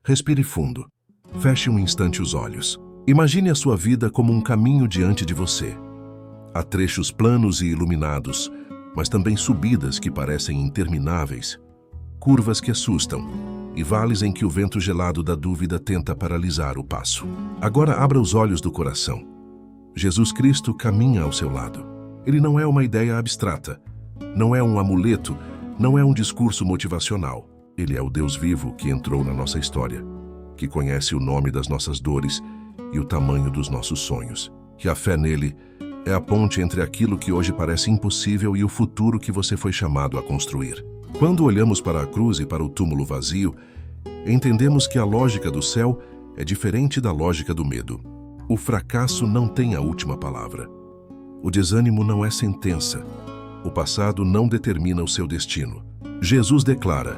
Respire fundo. Feche um instante os olhos. Imagine a sua vida como um caminho diante de você. Há trechos planos e iluminados, mas também subidas que parecem intermináveis, curvas que assustam e vales em que o vento gelado da dúvida tenta paralisar o passo. Agora abra os olhos do coração. Jesus Cristo caminha ao seu lado. Ele não é uma ideia abstrata, não é um amuleto, não é um discurso motivacional. Ele é o Deus vivo que entrou na nossa história, que conhece o nome das nossas dores e o tamanho dos nossos sonhos. Que a fé nele é a ponte entre aquilo que hoje parece impossível e o futuro que você foi chamado a construir. Quando olhamos para a cruz e para o túmulo vazio, entendemos que a lógica do céu é diferente da lógica do medo. O fracasso não tem a última palavra. O desânimo não é sentença. O passado não determina o seu destino. Jesus declara: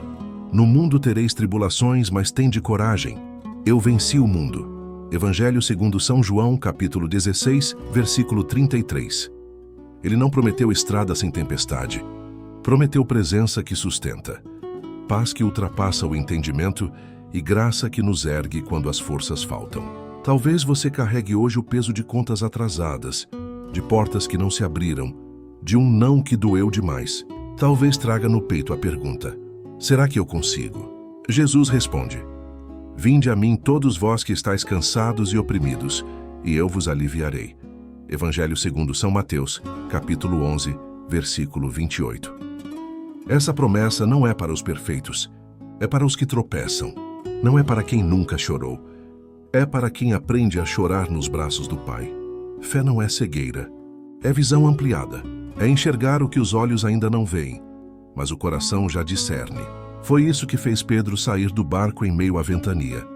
"No mundo tereis tribulações, mas tende coragem. Eu venci o mundo." Evangelho segundo São João, capítulo 16, versículo 33. Ele não prometeu estrada sem tempestade. Prometeu presença que sustenta, paz que ultrapassa o entendimento e graça que nos ergue quando as forças faltam. Talvez você carregue hoje o peso de contas atrasadas, de portas que não se abriram, de um não que doeu demais. Talvez traga no peito a pergunta: será que eu consigo? Jesus responde: "Vinde a mim todos vós que estáis cansados e oprimidos, e eu vos aliviarei." Evangelho segundo São Mateus, capítulo 11, versículo 28. Essa promessa não é para os perfeitos, é para os que tropeçam. Não é para quem nunca chorou, é para quem aprende a chorar nos braços do Pai. Fé não é cegueira, é visão ampliada, é enxergar o que os olhos ainda não veem, mas o coração já discerne. Foi isso que fez Pedro sair do barco em meio à ventania.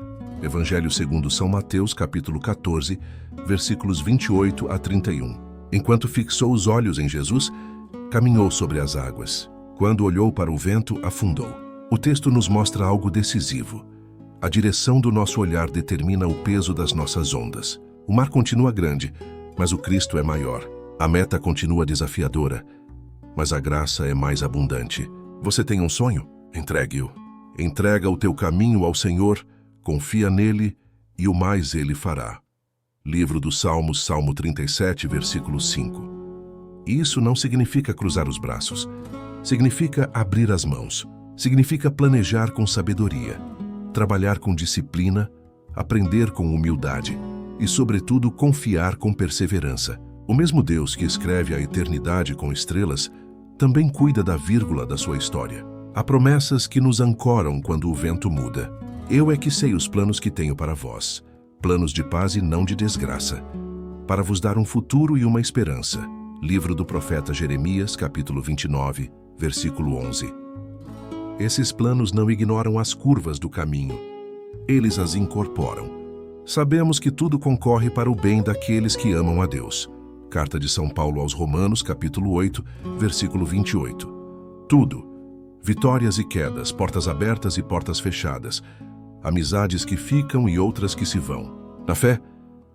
Evangelho segundo São Mateus, capítulo 14, versículos 28 a 31. Enquanto fixou os olhos em Jesus, caminhou sobre as águas. Quando olhou para o vento, afundou. O texto nos mostra algo decisivo. A direção do nosso olhar determina o peso das nossas ondas. O mar continua grande, mas o Cristo é maior. A meta continua desafiadora, mas a graça é mais abundante. Você tem um sonho? Entregue-o. Entrega o teu caminho ao Senhor, confia nele e o mais ele fará. Livro dos Salmos, Salmo 37, versículo 5. Isso não significa cruzar os braços. Significa abrir as mãos. Significa planejar com sabedoria, trabalhar com disciplina, aprender com humildade e, sobretudo, confiar com perseverança. O mesmo Deus que escreve a eternidade com estrelas também cuida da vírgula da sua história. Há promessas que nos ancoram quando o vento muda. Eu é que sei os planos que tenho para vós, planos de paz e não de desgraça, para vos dar um futuro e uma esperança. Livro do profeta Jeremias, capítulo 29, versículo 11. Esses planos não ignoram as curvas do caminho. Eles as incorporam. Sabemos que tudo concorre para o bem daqueles que amam a Deus. Carta de São Paulo aos Romanos, capítulo 8, versículo 28. Tudo. Vitórias e quedas, portas abertas e portas fechadas, amizades que ficam e outras que se vão. Na fé,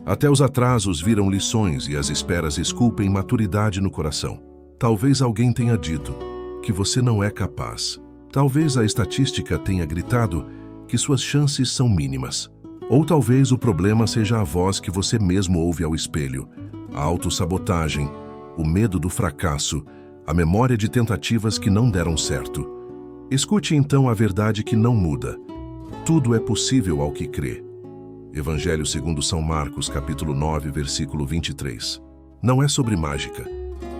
até os atrasos viram lições e as esperas esculpem maturidade no coração. Talvez alguém tenha dito que você não é capaz. Talvez a estatística tenha gritado que suas chances são mínimas. Ou talvez o problema seja a voz que você mesmo ouve ao espelho, a autossabotagem, o medo do fracasso, a memória de tentativas que não deram certo. Escute então a verdade que não muda. Tudo é possível ao que crê. Evangelho segundo São Marcos, capítulo 9, versículo 23. Não é sobre mágica,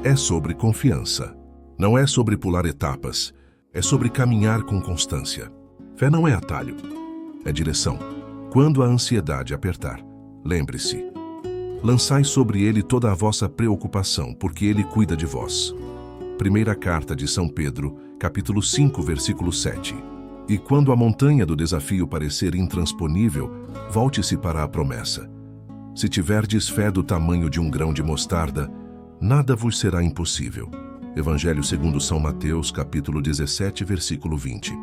é sobre confiança. Não é sobre pular etapas, é sobre caminhar com constância. Fé não é atalho, é direção. Quando a ansiedade apertar, lembre-se: lançai sobre ele toda a vossa preocupação, porque ele cuida de vós. Primeira carta de São Pedro, capítulo 5, versículo 7. E quando a montanha do desafio parecer intransponível, volte-se para a promessa. Se tiverdes fé do tamanho de um grão de mostarda, nada vos será impossível. Evangelho segundo São Mateus, capítulo 17, versículo 20.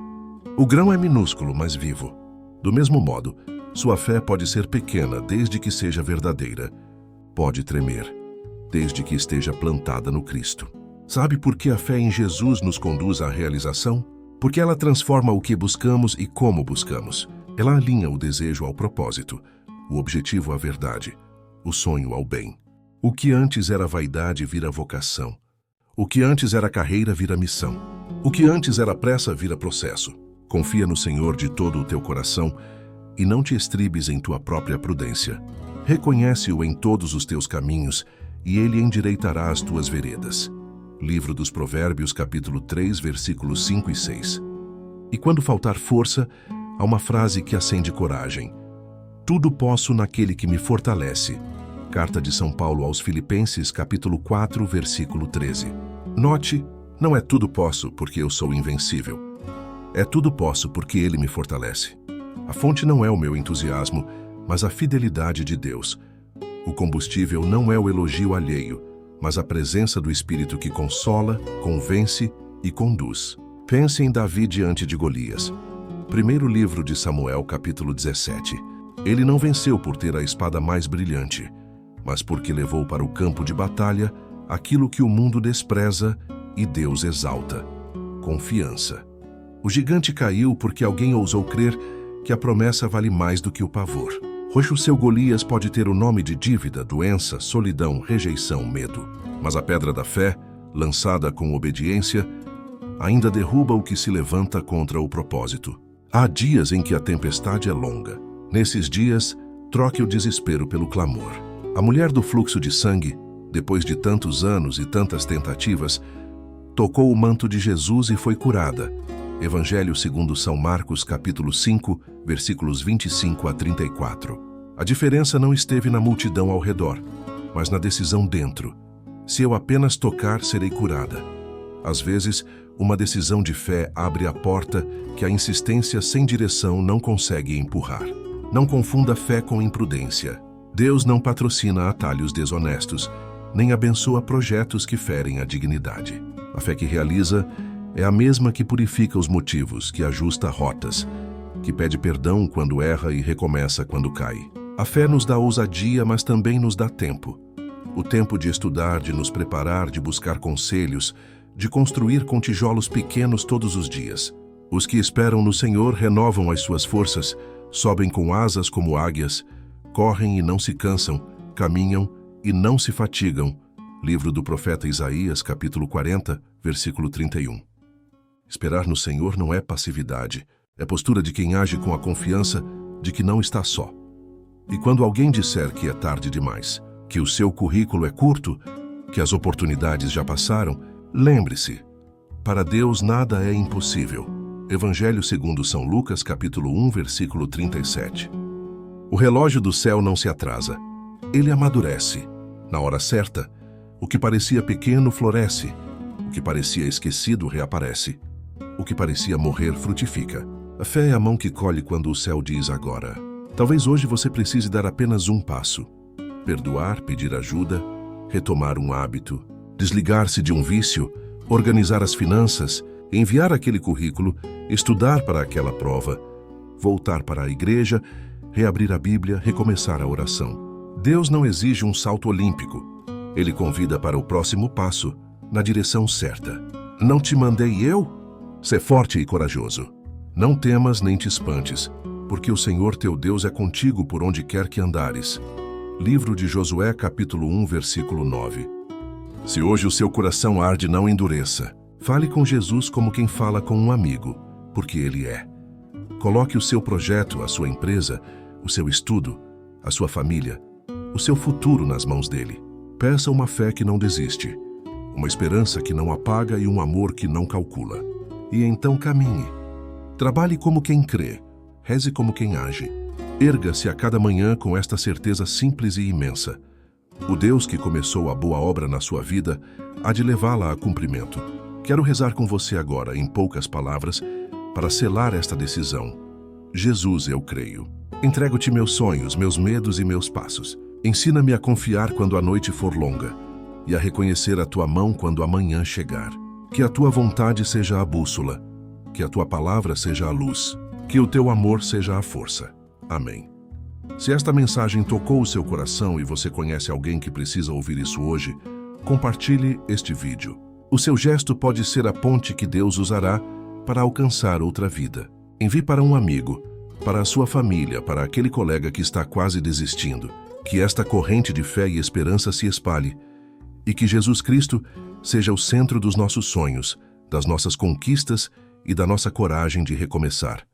O grão é minúsculo, mas vivo. Do mesmo modo, sua fé pode ser pequena desde que seja verdadeira. Pode tremer, desde que esteja plantada no Cristo. Sabe por que a fé em Jesus nos conduz à realização? Porque ela transforma o que buscamos e como buscamos. Ela alinha o desejo ao propósito, o objetivo à verdade, o sonho ao bem. O que antes era vaidade vira vocação. O que antes era carreira vira missão. O que antes era pressa vira processo. Confia no Senhor de todo o teu coração e não te estribes em tua própria prudência. Reconhece-o em todos os teus caminhos e ele endireitará as tuas veredas. Livro dos Provérbios, capítulo 3, versículos 5 e 6. E quando faltar força, há uma frase que acende coragem. Tudo posso naquele que me fortalece. Carta de São Paulo aos Filipenses, capítulo 4, versículo 13. Note, não é tudo posso porque eu sou invencível. É tudo posso porque ele me fortalece. A fonte não é o meu entusiasmo, mas a fidelidade de Deus. O combustível não é o elogio alheio, mas a presença do Espírito que consola, convence e conduz. Pense em Davi diante de Golias. Primeiro livro de Samuel, capítulo 17. Ele não venceu por ter a espada mais brilhante, mas porque levou para o campo de batalha aquilo que o mundo despreza e Deus exalta: confiança. O gigante caiu porque alguém ousou crer que a promessa vale mais do que o pavor. Hoje o seu Golias pode ter o nome de dívida, doença, solidão, rejeição, medo. Mas a pedra da fé, lançada com obediência, ainda derruba o que se levanta contra o propósito. Há dias em que a tempestade é longa. Nesses dias, troque o desespero pelo clamor. A mulher do fluxo de sangue, depois de tantos anos e tantas tentativas, tocou o manto de Jesus e foi curada. Evangelho segundo São Marcos, capítulo 5, versículos 25 a 34. A diferença não esteve na multidão ao redor, mas na decisão dentro. Se eu apenas tocar, serei curada. Às vezes, uma decisão de fé abre a porta que a insistência sem direção não consegue empurrar. Não confunda fé com imprudência. Deus não patrocina atalhos desonestos, nem abençoa projetos que ferem a dignidade. A fé que realiza é a mesma que purifica os motivos, que ajusta rotas, que pede perdão quando erra e recomeça quando cai. A fé nos dá ousadia, mas também nos dá tempo. O tempo de estudar, de nos preparar, de buscar conselhos, de construir com tijolos pequenos todos os dias. Os que esperam no Senhor renovam as suas forças, sobem com asas como águias, correm e não se cansam, caminham e não se fatigam. Livro do profeta Isaías, capítulo 40, versículo 31. Esperar no Senhor não é passividade, é postura de quem age com a confiança de que não está só. E quando alguém disser que é tarde demais, que o seu currículo é curto, que as oportunidades já passaram, lembre-se, para Deus nada é impossível. Evangelho segundo São Lucas, capítulo 1, versículo 37. O relógio do céu não se atrasa, ele amadurece. Na hora certa, o que parecia pequeno floresce, o que parecia esquecido reaparece, o que parecia morrer frutifica. A fé é a mão que colhe quando o céu diz agora. Talvez hoje você precise dar apenas um passo. Perdoar, pedir ajuda, retomar um hábito, desligar-se de um vício, organizar as finanças, enviar aquele currículo, estudar para aquela prova, voltar para a igreja, reabrir a Bíblia, recomeçar a oração. Deus não exige um salto olímpico. Ele convida para o próximo passo, na direção certa. Não te mandei eu? Sê forte e corajoso. Não temas nem te espantes, porque o Senhor teu Deus é contigo por onde quer que andares. Livro de Josué, capítulo 1, versículo 9. Se hoje o seu coração arde, não endureça. Fale com Jesus como quem fala com um amigo, porque ele é. Coloque o seu projeto, a sua empresa, o seu estudo, a sua família, o seu futuro nas mãos dele. Peça uma fé que não desiste, uma esperança que não apaga e um amor que não calcula. E então caminhe. Trabalhe como quem crê, reze como quem age. Erga-se a cada manhã com esta certeza simples e imensa. O Deus que começou a boa obra na sua vida há de levá-la a cumprimento. Quero rezar com você agora, em poucas palavras, para selar esta decisão. Jesus, eu creio. Entrego-te meus sonhos, meus medos e meus passos. Ensina-me a confiar quando a noite for longa e a reconhecer a tua mão quando a manhã chegar. Que a tua vontade seja a bússola, que a tua palavra seja a luz, que o teu amor seja a força. Amém. Se esta mensagem tocou o seu coração e você conhece alguém que precisa ouvir isso hoje, compartilhe este vídeo. O seu gesto pode ser a ponte que Deus usará para alcançar outra vida. Envie para um amigo, para a sua família, para aquele colega que está quase desistindo. Que esta corrente de fé e esperança se espalhe e que Jesus Cristo seja o centro dos nossos sonhos, das nossas conquistas e da nossa coragem de recomeçar.